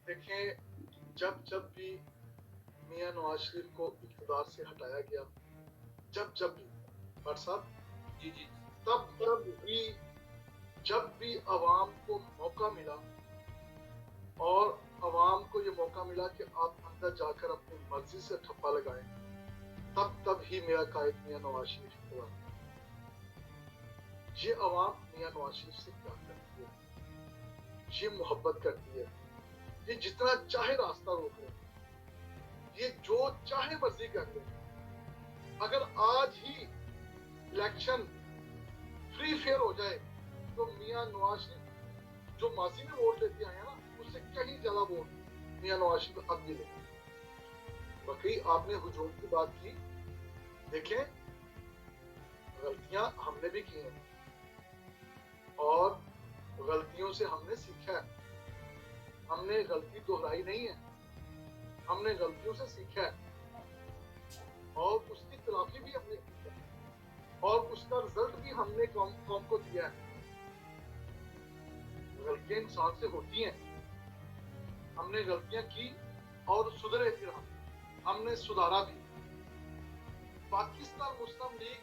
देखें, जब जब भी मियां नवाज शरीफ को इक़्तिदार से हटाया गया, जब जब भी भट्ट साहब, जी जी तब तब भी जब भी अवाम को मौका मिला और अवाम को ये मौका मिला कि आप अंदर जाकर अपनी मर्जी से ठप्पा लगाएं, तब तब ही मेरा कायद मियां नवाज शरीफ हुआ। ये अवाम मियां नवाज शरीफ से प्यार करती है, ये मोहब्बत करती है, ये जितना चाहे रास्ता रोक ले, ये जो चाहे मर्जी कर ले। अगर आज ही इलेक्शन फ्री फेयर हो जाए तो मियां नवाज शरीफ जो माजी में वोट लेते आए हैं ना, उससे कहीं ज्यादा वोट मियां नवाज शरीफ अब भी लेंगे। बाकी आपने हुजूम की बात की, देखें गलतियां हमने भी की हैं और गलतियों से हमने सीखा है, हमने गलती दोहराई नहीं है, हमने गलतियों से सीखा है और उसकी तलाफी भी हमने की है और उसका रिजल्ट भी हमने कौम को दिया है। गलतियां इंसान से होती हैं, हमने गलतियां की और सुधरे, फिर हमने सुधारा भी। पाकिस्तान मुस्लिम लीग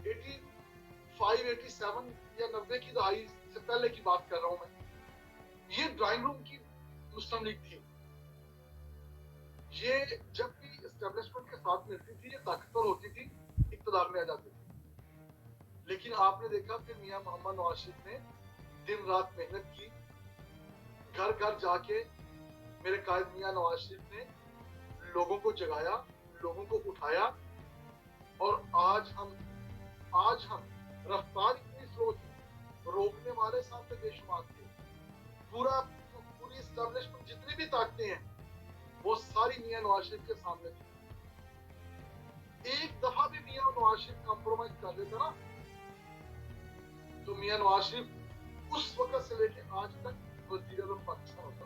85, 87 या 90 की दहाई से पहले की बात कर रहा हूं मैं। ये ड्राइंग रूम की मुस्लिम लीग थी। ये जब भी एस्टेब्लिशमेंट के साथ मिलती थी, ये ताकतवर होती थी, इक्तदार में आ जाती थी। लेकिन आपने देखा फिर मियां मोहम्मद नवाज शरीफ ने दिन रात मेहनत की, घर घर जाके मेरे कायद मियां नवाज शरीफ ने लोगों को जगाया, लोगों को उठाया और आज हम रफ्तार इतनी स्लो थी, रोकने वाले सामने बेशुमार थे। पूरी एस्टेब्लिशमेंट जितनी भी ताकतें हैं वो सारी मियां नवाज शरीफ के सामने थी। एक दफा भी मियां नवाज शरीफ कॉम्प्रोमाइज कर देता ना, तो मियां नवाज शरीफ उस वक्त से लेके आज तक वज़ीर आज़म पाकिस्तान होता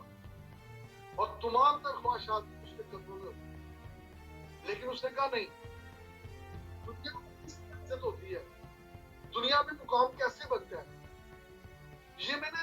और तमाम तर ख्वाहिशात उसके कदमों में होती। लेकिन उसने कहा नहीं, दुनिया में इज्जत होती है, दुनिया में मुकाम कैसे बनता है, ये मैंने